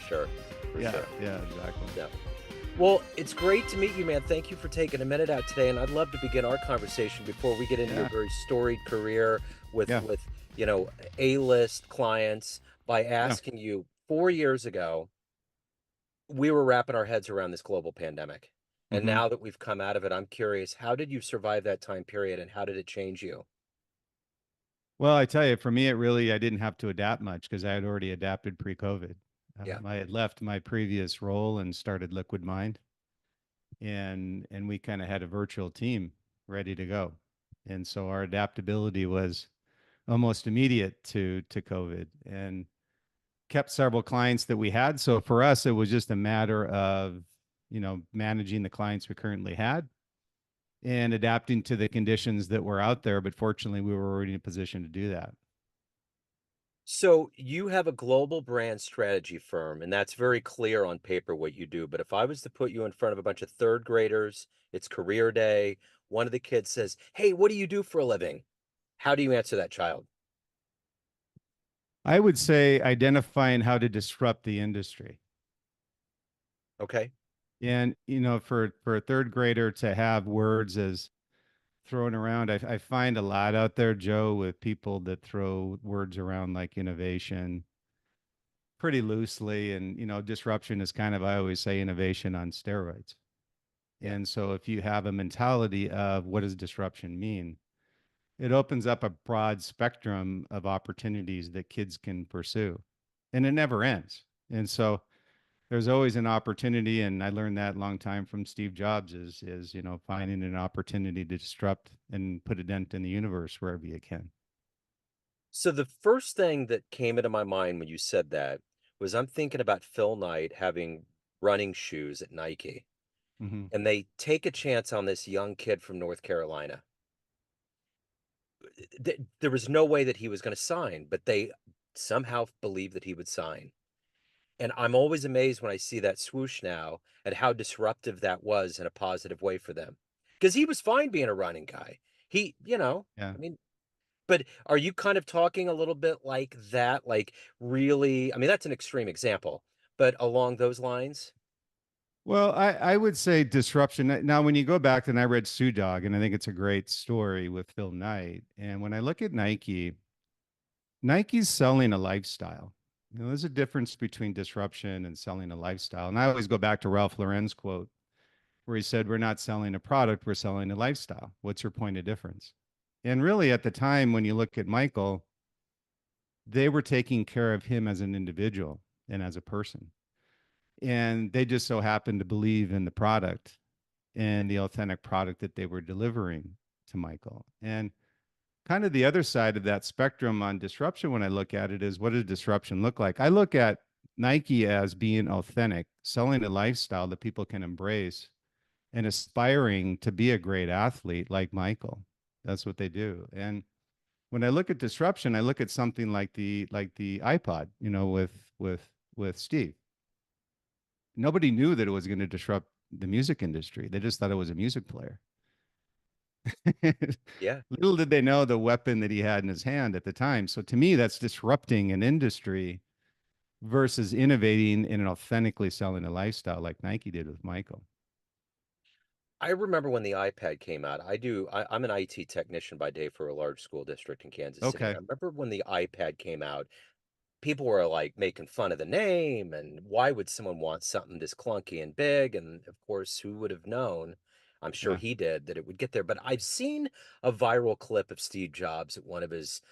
sure. For Yeah, sure. yeah, exactly. Yeah. Well, it's great to meet you, man. Thank you for taking a minute out today, and I'd love to begin our conversation before we get into your Yeah, very storied career with yeah, you know A-list clients by yeah. asking you 4 years ago we were wrapping our heads around this global pandemic. And Mhm. now that we've come out of it, I'm curious, how did you survive that time period and how did it change you? Well, I tell you, for me, I didn't have to adapt much because I had already adapted pre-COVID. Yeah. I had left my previous role and started LiquidMind, and we kind of had a virtual team ready to go. And so our adaptability was almost immediate to COVID and kept several clients that we had. So for us, it was just a matter of, managing the clients we currently had and adapting to the conditions that were out there. But fortunately, we were already in a position to do that. So you have a global brand strategy firm, and that's very clear on paper what you do. But if I was to put you in front of a bunch of third graders, it's career day, one of the kids says, "Hey, what do you do for a living?" How do you answer that child? I would say identifying how to disrupt the industry. Okay. And, for a third grader to have words as thrown around, I find a lot out there, Joe, with people that throw words around like innovation pretty loosely. And, disruption is kind of, I always say, innovation on steroids. Yeah. And so if you have a mentality of what does disruption mean, it opens up a broad spectrum of opportunities that kids can pursue. And it never ends. And so there's always an opportunity, and I learned that a long time from Steve Jobs is finding an opportunity to disrupt and put a dent in the universe wherever you can. So the first thing that came into my mind when you said that was I'm thinking about Phil Knight having running shoes at Nike, Hmm. and they take a chance on this young kid from North Carolina. There was no way that he was going to sign, but they somehow believed that he would sign. And I'm always amazed when I see that swoosh now at how disruptive that was in a positive way for them. Because he was fine being a running guy. Yeah. I mean, but are you kind of talking a little bit like that? Like, really? I mean, that's an extreme example, but along those lines? Well, I would say disruption. Now, when you go back, and I read Sue Dog, and I think it's a great story with Phil Knight. And when I look at Nike, Nike's selling a lifestyle. There's a difference between disruption and selling a lifestyle. And I always go back to Ralph Lauren's quote where he said, "We're not selling a product, we're selling a lifestyle. What's your point of difference?" And really, at the time, when you look at Michael, they were taking care of him as an individual and as a person. And they just so happened to believe in the product and the authentic product that they were delivering to Michael. And kind of the other side of that spectrum on disruption, when I look at it, is what does disruption look like? I look at Nike as being authentic, selling a lifestyle that people can embrace and aspiring to be a great athlete like Michael. That's what they do. And when I look at disruption, I look at something like the iPod, with Steve. Nobody knew that it was going to disrupt the music industry. They just thought it was a music player. Yeah. Little did they know the weapon that he had in his hand at the time. So to me, that's disrupting an industry versus innovating and authentically selling a lifestyle like Nike did with Michael. I remember when the iPad came out. I'm an IT technician by day for a large school district in Kansas City. And Okay. I remember when the iPad came out, people were like making fun of the name and why would someone want something this clunky and big? And of course, who would have known? I'm sure Yeah. he did that it would get there. But I've seen a viral clip of Steve Jobs at one of his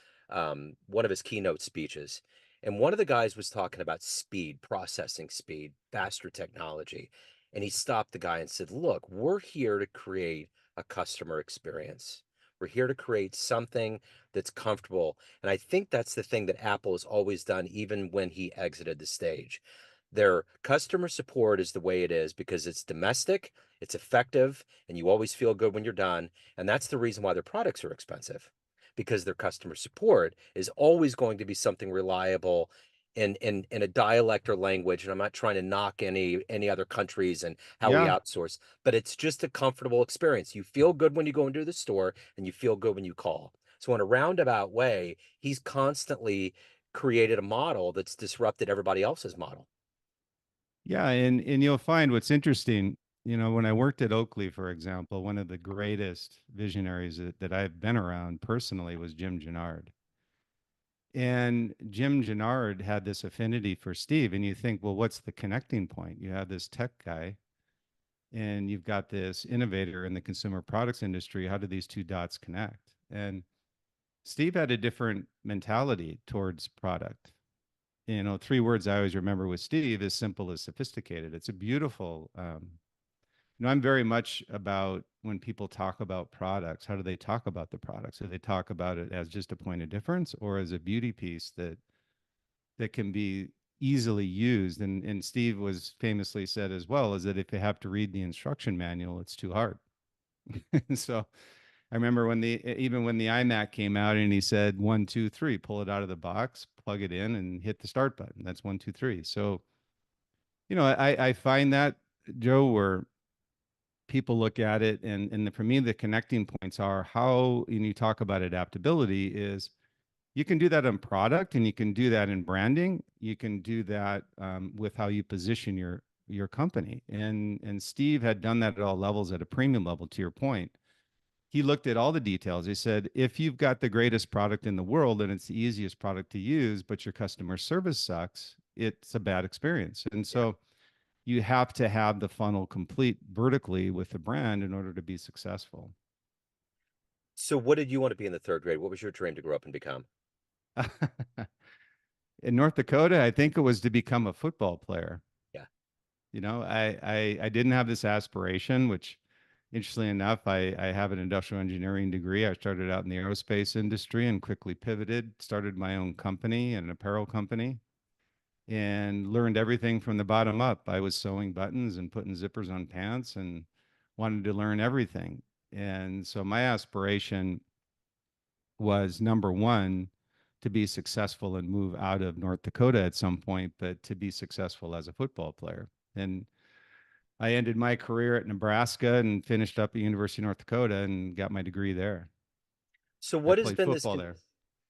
keynote speeches. And one of the guys was talking about speed, processing speed, faster technology. And he stopped the guy and said, "Look, we're here to create a customer experience. We're here to create something that's comfortable." And I think that's the thing that Apple has always done, even when he exited the stage. Their customer support is the way it is because it's domestic, it's effective, and you always feel good when you're done. And that's the reason why their products are expensive, because their customer support is always going to be something reliable in a dialect or language. And I'm not trying to knock any other countries and how we Yeah. outsource, but it's just a comfortable experience. You feel good when you go into the store and you feel good when you call. So in a roundabout way, he's constantly created a model that's disrupted everybody else's model. Yeah, and you'll find what's interesting, when I worked at Oakley, for example, one of the greatest visionaries that I've been around personally was Jim Gennard. And Jim Gennard had this affinity for Steve. And you think, well, what's the connecting point? You have this tech guy and you've got this innovator in the consumer products industry. How do these two dots connect? And Steve had a different mentality towards product. Three words I always remember with Steve is simple as sophisticated. It's a beautiful, I'm very much about when people talk about products, how do they talk about the products? Do they talk about it as just a point of difference or as a beauty piece that can be easily used? And Steve was famously said as well is that if you have to read the instruction manual, it's too hard. So I remember even when the iMac came out and he said 1, 2, 3, pull it out of the box, plug it in, and hit the start button. That's 1, 2, 3. So I find that, Joe, where people look at it, and for me the connecting points are how, and you talk about adaptability, is you can do that in product and you can do that in branding. You can do that with how you position your company. And Steve had done that at all levels, at a premium level, to your point. He looked at all the details. He said, if you've got the greatest product in the world and it's the easiest product to use, but your customer service sucks, it's a bad experience. And Yeah. so you have to have the funnel complete vertically with the brand in order to be successful. So what did you want to be in the third grade? What was your dream to grow up and become? In North Dakota, I think it was to become a football player. Yeah. I didn't have this aspiration, which interestingly enough, I have an industrial engineering degree. I started out in the aerospace industry and quickly pivoted, started my own company, an apparel company, and learned everything from the bottom up. I was sewing buttons and putting zippers on pants and wanted to learn everything. And so my aspiration was, number one, to be successful and move out of North Dakota at some point, but to be successful as a football player. And I ended my career at Nebraska and finished up at University of North Dakota and got my degree there. So I what has played been this football there.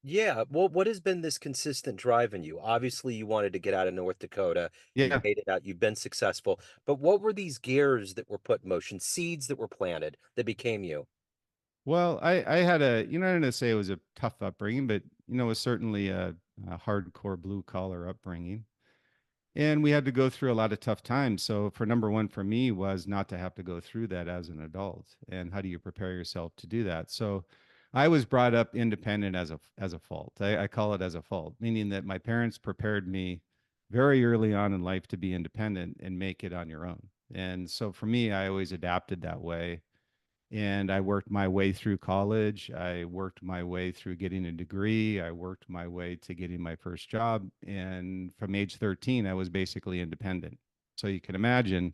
yeah, well, what has been this consistent drive in you? Obviously, you wanted to get out of North Dakota. You Yeah. made it out. You've been successful. But what were these gears that were put in motion, seeds that were planted that became you? Well, I had I didn't say it was a tough upbringing, but it was certainly a hardcore blue collar upbringing. And we had to go through a lot of tough times. So for number one for me was not to have to go through that as an adult. And how do you prepare yourself to do that? So I was brought up independent as a fault. I call it as a fault, meaning that my parents prepared me very early on in life to be independent and make it on your own. And so for me, I always adapted that way, and I worked my way through college. I worked my way through getting a degree. I worked my way to getting my first job. And from age 13, I was basically independent. So you can imagine,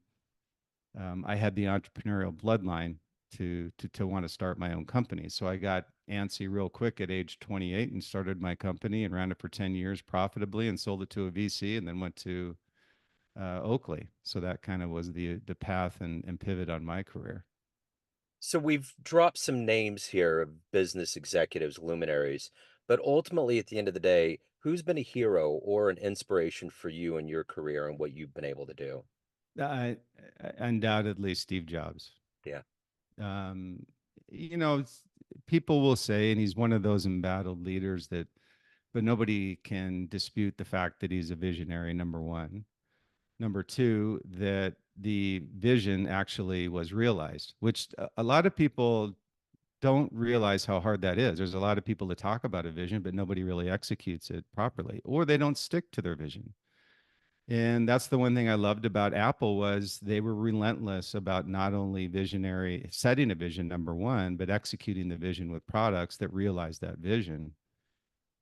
I had the entrepreneurial bloodline to want to start my own company. So I got antsy real quick at age 28 and started my company and ran it for 10 years profitably and sold it to a VC and then went to Oakley. So that kind of was the path and pivot on my career. So we've dropped some names here of business executives, luminaries, but ultimately, at the end of the day, who's been a hero or an inspiration for you in your career and what you've been able to do? Uh, Undoubtedly, Steve Jobs. Yeah. Um, you know, people will say, and he's one of those embattled leaders that, but nobody can dispute the fact that he's a visionary, number one. Number two, that the vision actually was realized, which a lot of people don't realize how hard that is. There's a lot of people that talk about a vision, but nobody really executes it properly, or they don't stick to their vision. And that's the one thing I loved about Apple was they were relentless about not only visionary setting a vision, number one, but executing the vision with products that realize that vision.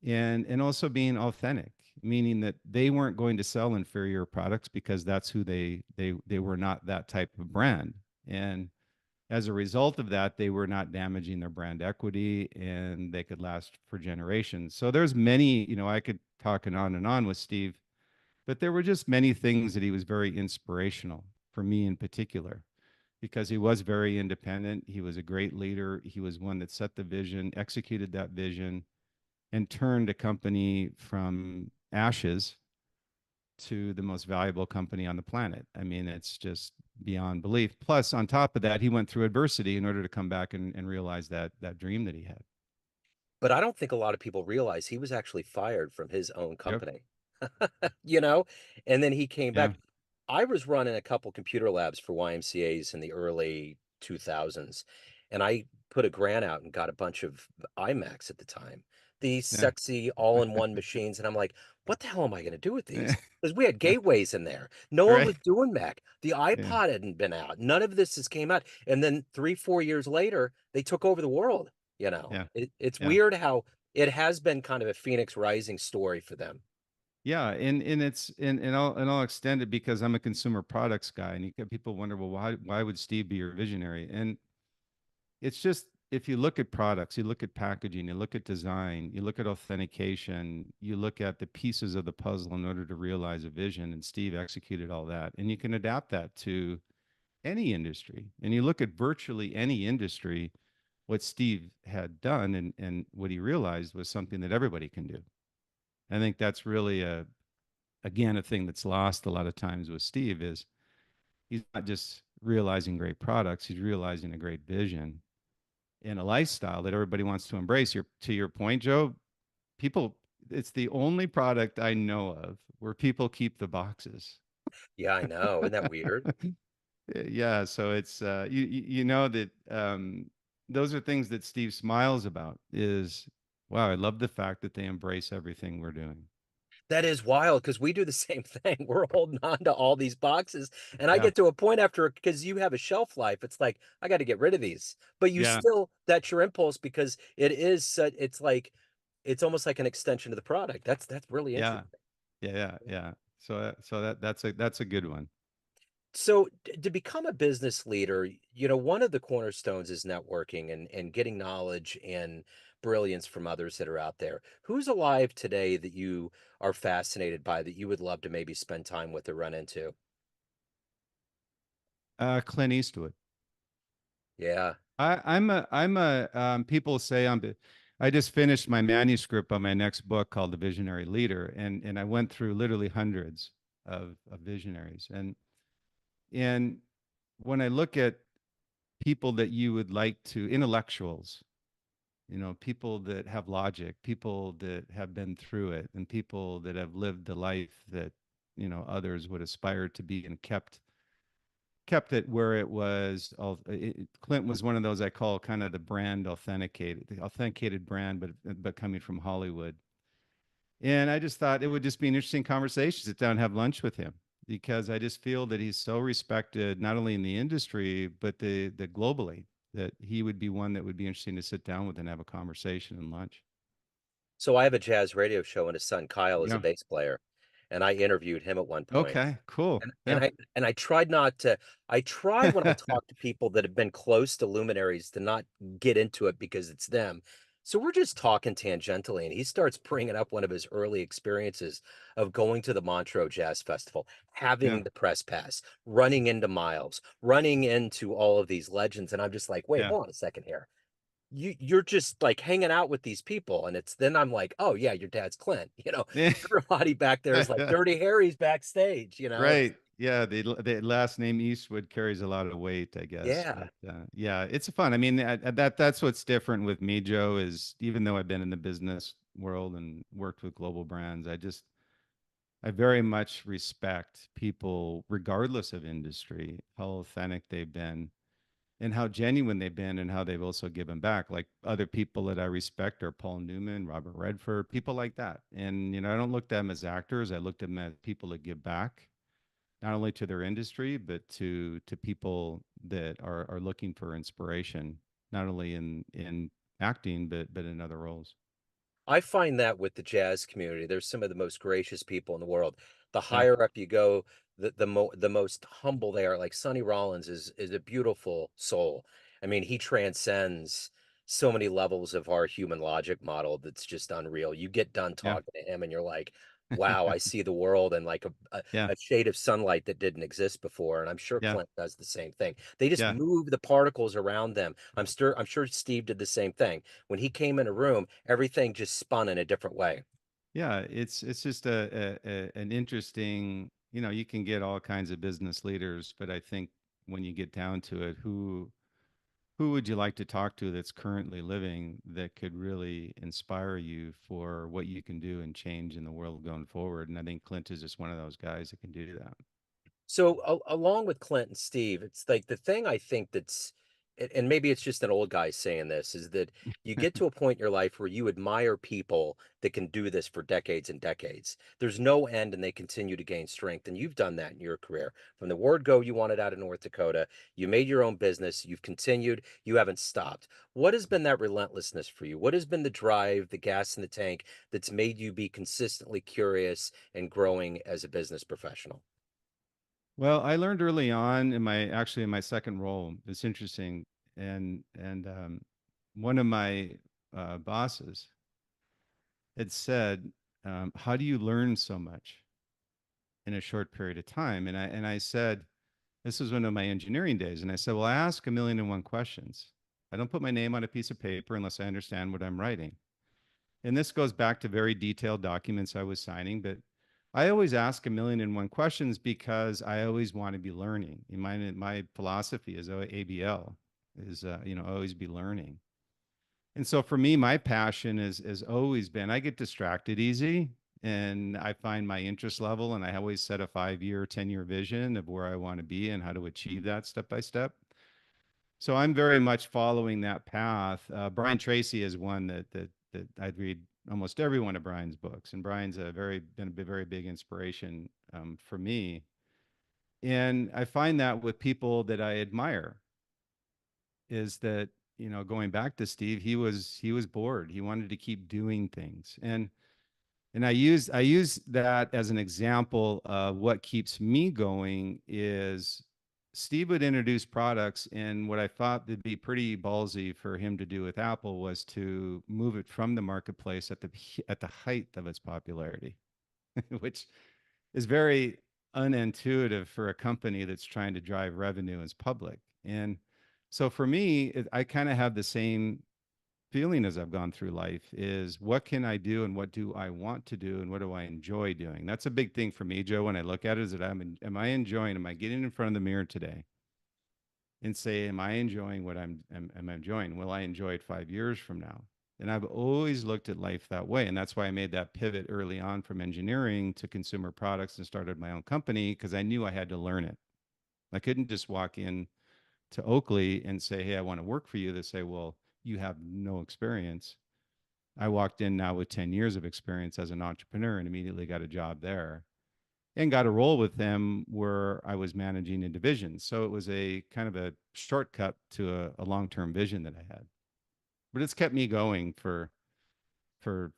And also being authentic, meaning that they weren't going to sell inferior products because that's who they were not that type of brand. And as a result of that, they were not damaging their brand equity and they could last for generations. So there's many, I could talk and on with Steve, but there were just many things that he was very inspirational for me in particular, because he was very independent. He was a great leader. He was one that set the vision, executed that vision, and turned a company from ashes to the most valuable company on the planet. I mean, it's just beyond belief. Plus, on top of that, he went through adversity in order to come back and realize that dream that he had. But I don't think a lot of people realize he was actually fired from his own Yep. company, you know? And then he came Yeah. back. I was running a couple computer labs for YMCA's in the early 2000s, and I put a grant out and got a bunch of iMacs at the time. These Yeah. sexy all-in-one machines, and I'm like, "What the hell am I gonna do with these?" Because we had Yeah. gateways in there. No one Right. was doing Mac. The Yeah. iPod hadn't been out. None of this has came out. And then 3, 4 years later, they took over the world, you know? Yeah. It's Yeah. weird how it has been kind of a phoenix rising story for them. Yeah, and it's and I'll extend it because I'm a consumer products guy, and you get people wonder, well, why would Steve be your visionary? And it's just if you look at products, you look at packaging, you look at design, you look at authentication, you look at the pieces of the puzzle in order to realize a vision, and Steve executed all that, and you can adapt that to any industry, and you look at virtually any industry. What Steve had done and what he realized was something that everybody can do. I think that's really a again a thing that's lost a lot of times with Steve is he's not just realizing great products, he's realizing a great vision and a lifestyle that everybody wants to embrace. Your to your point, Joe, people it's the only product I know of where people keep the boxes. Yeah, I know. Isn't that weird? Yeah, so it's you know that those are things that Steve smiles about is wow, I love the fact that they embrace everything we're doing. That is wild because we do the same thing. We're holding on to all these boxes, and I Yeah. get to a point after because you have a shelf life, it's like, I gotta get rid of these. But you Yeah. still that's your impulse because it is it's like it's almost like an extension of the product. That's really Yeah. interesting. Yeah, yeah, yeah. So that's a good one. So to become a business leader, one of the cornerstones is networking and getting knowledge and brilliance from others that are out there. Who's alive today that you are fascinated by that you would love to maybe spend time with or run into? Clint Eastwood. Yeah. I'm a people say I just finished my manuscript on my next book called The Visionary Leader, and I went through literally hundreds of visionaries, and when I look at people that you would like to intellectuals, people that have logic, people that have been through it, and people that have lived the life that others would aspire to be and kept it where it was. Clint was one of those I call kind of the brand authenticated, the authenticated brand, but coming from Hollywood. And I just thought it would just be an interesting conversation, sit down and have lunch with him because I just feel that he's so respected not only in the industry but the globally that he would be one that would be interesting to sit down with and have a conversation and lunch. So I have a jazz radio show and his son Kyle is a Yeah. bass player, and I interviewed him at one point. Okay. Cool. And and Yeah. I and I tried not to I try when I talk to people that have been close to luminaries to not get into it because it's them. So we're just talking tangentially, and he starts bringing up one of his early experiences of going to the Montreux Jazz Festival, Yeah. having the press pass, running into Miles, running into all of these legends, and I'm just like, "Wait, Yeah. hold on a second here. You're just, like, hanging out with these people," and it's then I'm like, "Oh, yeah, your dad's Clint," Yeah. Everybody back there is like, Dirty Harry's backstage, It's Right. Yeah, the last name Eastwood carries a lot of weight, I guess. yeah. But yeah, it's fun. I mean, that's what's different with me, Joe, is even though I've been in the business world and worked with global brands, I very much respect people regardless of industry, how authentic they've been and how genuine they've been and how they've also given back. Like other people that I respect are Paul Newman, Robert Redford, people like that. And I don't look at them as actors. I looked at them as people that give back not only to their industry but to people that are looking for inspiration not only in acting but in other roles. I find that with the jazz community, there's some of the most gracious people in the world. The Yeah. higher up you go, the most humble they are. Like Sonny Rollins is a beautiful soul. I mean, he transcends so many levels of our human logic model that's just unreal. You get done Yeah. talking to him and you're like, wow, I see the world in like Yeah. a shade of sunlight that didn't exist before. And I'm sure Yeah. Clint does the same thing. They just Yeah. move the particles around them. I'm sure Steve did the same thing when he came in a room, everything just spun in a different way. Yeah, it's just an interesting, you can get all kinds of business leaders, but I think when you get down to it, who would you like to talk to that's currently living that could really inspire you for what you can do and change in the world going forward? And I think Clint is just one of those guys that can do that. So along with Clint and Steve, it's like the thing I think that's, and maybe it's just an old guy saying this, is that you get to a point in your life where you admire people that can do this for decades and decades. There's no end, and they continue to gain strength. And you've done that in your career. From the word go, you wanted out of North Dakota, you made your own business, you've continued, you haven't stopped. What has been that relentlessness for you? What has been the drive, the gas in the tank that's made you be consistently curious and growing as a business professional? Well, I learned early on in my second role. It's interesting, and one of my bosses had said, "How do you learn so much in a short period of time?" And I said, this was one of my engineering days, and I said, "Well, I ask a million and one questions. I don't put my name on a piece of paper unless I understand what I'm writing." And this goes back to very detailed documents I was signing, but I always ask a million and one questions because I always want to be learning. In my philosophy is ABL is always be learning. And so for me, my passion has always been I get distracted easy and I find my interest level and I always set a 5 year, 10 year vision of where I want to be and how to achieve that step by step. So I'm very much following that path. Brian Tracy is one that I'd read almost every one of Brian's books, and Brian's been a very big inspiration for me. And I find that with people that I admire is that going back to Steve, he was bored. He wanted to keep doing things, and I use that as an example of what keeps me going is Steve would introduce products, and what I thought would be pretty ballsy for him to do with Apple was to move it from the marketplace at the height of its popularity, which is very unintuitive for a company that's trying to drive revenue as public. And so for me, I kind of have the same feeling as I've gone through life is what can I do and what do I want to do and what do I enjoy doing? That's a big thing for me, Joe, when I look at it is that am I enjoying, am I getting in front of the mirror today and say, am I enjoying what am I enjoying? Will I enjoy it 5 years from now? And I've always looked at life that way. And that's why I made that pivot early on from engineering to consumer products and started my own company because I knew I had to learn it. I couldn't just walk in to Oakley and say, hey, I want to work for you. They say, well, you have no experience. I walked in now with 10 years of experience as an entrepreneur and immediately got a job there and got a role with them where I was managing a division. So it was a kind of a shortcut to a long-term vision that I had. But it's kept me going for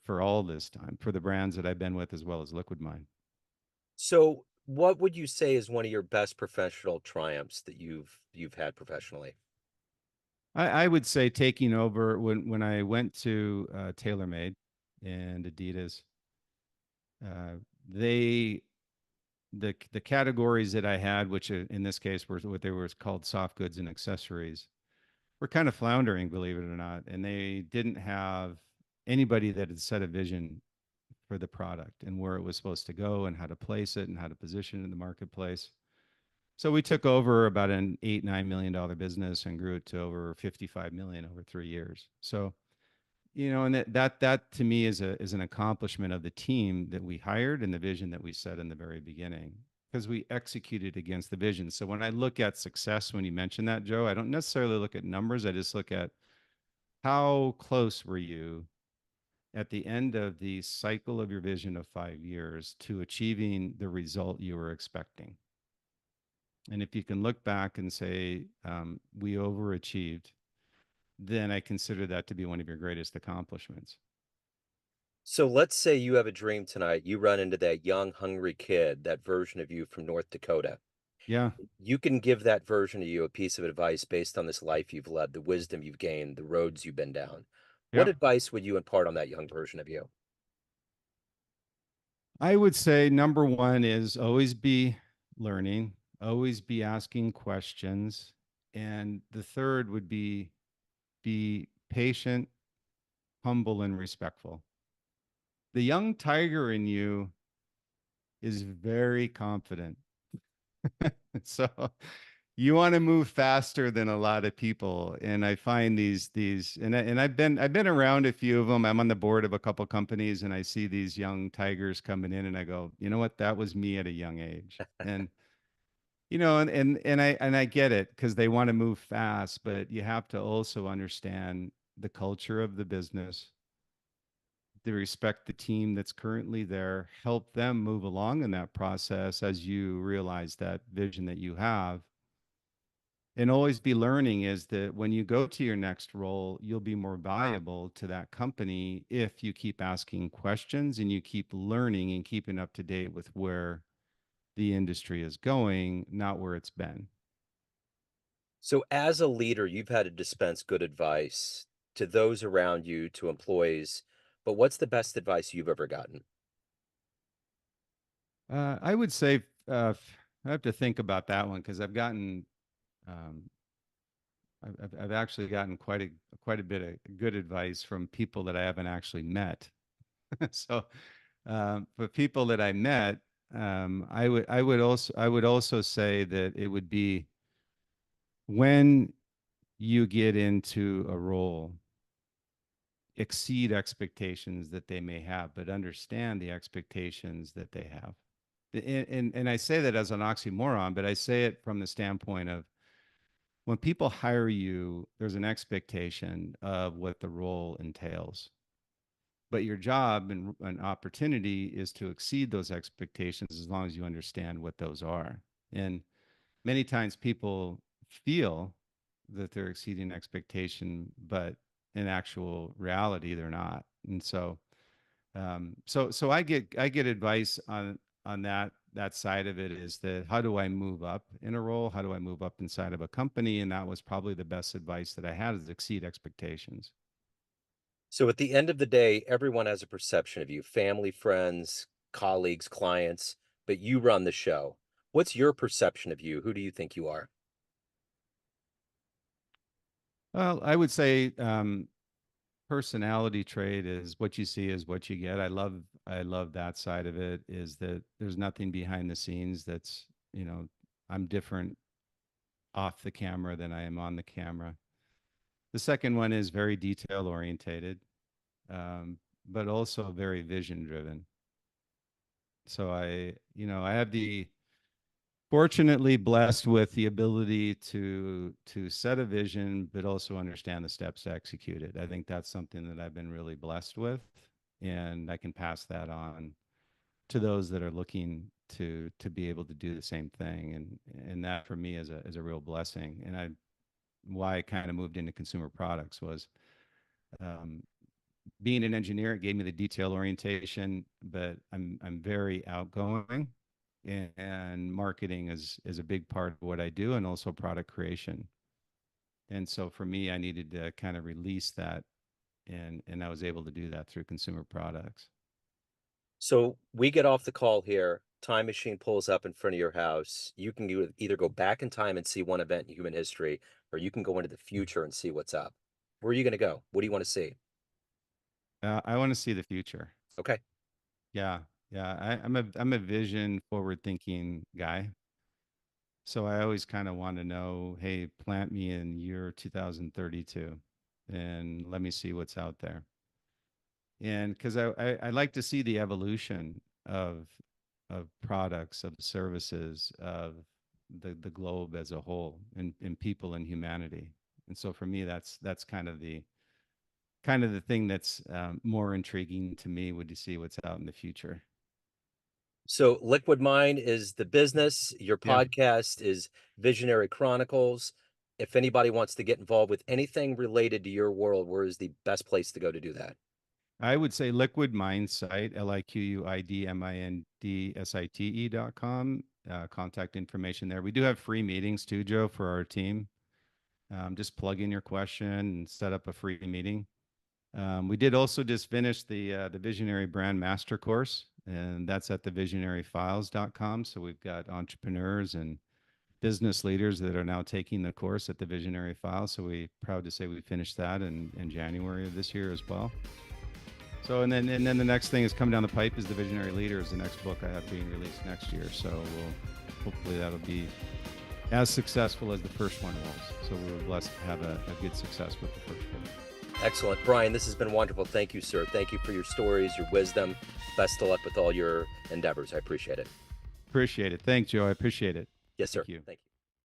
all this time, for the brands that I've been with as well as LiquidMind. So, what would you say is one of your best professional triumphs that you've had professionally? I would say taking over when I went to TaylorMade and Adidas, uh, they the categories that I had, which in this case were what they were called soft goods and accessories, were kind of floundering, believe it or not. And they didn't have anybody that had set a vision for the product and where it was supposed to go and how to place it and how to position it in the marketplace. So we took over about an $8-9 million business and grew it to over 55 million over 3 years. So and that to me is an accomplishment of the team that we hired and the vision that we set in the very beginning because we executed against the vision. So when I look at success, when you mentioned that, Joe, I don't necessarily look at numbers. I just look at how close were you at the end of the cycle of your vision of 5 years to achieving the result you were expecting. And if you can look back and say we overachieved, then I consider that to be one of your greatest accomplishments. So, let's say you have a dream tonight. You run into that young, hungry kid, that version of you from North Dakota. Yeah. You can give that version of you a piece of advice based on this life you've led, the wisdom you've gained, the roads you've been down. What Yeah. advice would you impart on that young version of you? I would say number one is always be learning, always be asking questions. And the third would be patient, humble, and respectful. the young tiger in you is very confident. So you want to move faster than a lot of people. And I find these and I've been around a few of them. I'm on the board of a couple companies and I see these young tigers coming in and I go, you know what? That was me at a young age. And and I get it because they want to move fast, but you have to also understand the culture of the business, they respect the team that's currently there, help them move along in that process as you realize that vision that you have. And always be learning is that when you go to your next role, you'll be more valuable to that company if you keep asking questions and you keep learning and keeping up to date with where the industry is going, not where it's been. So as a leader, you've had to dispense good advice to those around you, to employees, but what's the best advice you've ever gotten? I would say I have to think about that one because um, I've actually gotten quite a bit of good advice from people that I haven't actually met. So, for people that I met, I would also say that it would be when you get into a role, exceed expectations that they may have, but understand the expectations that they have. And I say that as an oxymoron, but I say it from the standpoint of when people hire you, there's an expectation of what the role entails. But your job and an opportunity is to exceed those expectations as long as you understand what those are. And many times people feel that they're exceeding expectation, but in actual reality, they're not. And so I get advice on that side of it is that how do I move up in a role? How do I move up inside of a company? And that was probably the best advice that I had is exceed expectations. So at the end of the day, everyone has a perception of you, family, friends, colleagues, clients, but you run the show. What's your perception of you? Who do you think you are? Well, I would say personality trait is what you see is what you get. I love that side of it is that there's nothing behind the scenes that's, you know, I'm different off the camera than I am on the camera. The second one is very detail orientated, but also very vision driven. So I have the fortunately blessed with the ability to set a vision, but also understand the steps to execute it. I think that's something that I've been really blessed with, and I can pass that on to those that are looking to be able to do the same thing. And that for me is a real blessing. And I why I kind of moved into consumer products was um, being an engineer, it gave me the detail orientation, but I'm very outgoing, and marketing is a big part of what I do, and also product creation. And so for me, I needed to kind of release that, and I was able to do that through consumer products. So we get off the call here, time machine pulls up in front of your house. You can either go back in time and see one event in human history, or you can go into the future and see what's up. Where are you going to go? What do you want to see? I want to see the future. Okay. Yeah, yeah. I'm a vision forward thinking guy. So I always kind of want to know, hey, plant me in year 2032 and let me see what's out there. And because I like to see the evolution of products, of services, of the globe as a whole, and people and humanity. And so for me, that's kind of the thing that's more intriguing to me would to see what's out in the future. So Liquid Mind is the business. Your Yeah. podcast is Visionary Chronicles. If anybody wants to get involved with anything related to your world, where is the best place to go to do that? I would say Liquid Mind site, LiquidMindsite.com. Contact information there. We do have free meetings too, Joe, for our team. Just plug in your question and set up a free meeting. We did also just finish the Visionary Brand Master Course, and that's at thevisionaryfiles.com. So we've got entrepreneurs and business leaders that are now taking the course at the Visionary Files. So we proud to say we finished that in January of this year as well. So and then the next thing is coming down the pipe is the Visionary Leader is the next book I have being released next year. So hopefully that'll be as successful as the first one was. So we were blessed to have a good success with the first one. Excellent. Brian, this has been wonderful. Thank you, sir. Thank you for your stories, your wisdom. Best of luck with all your endeavors. I appreciate it. Appreciate it. Thanks, Joe. I appreciate it. Yes, sir. Thank you. Thank you.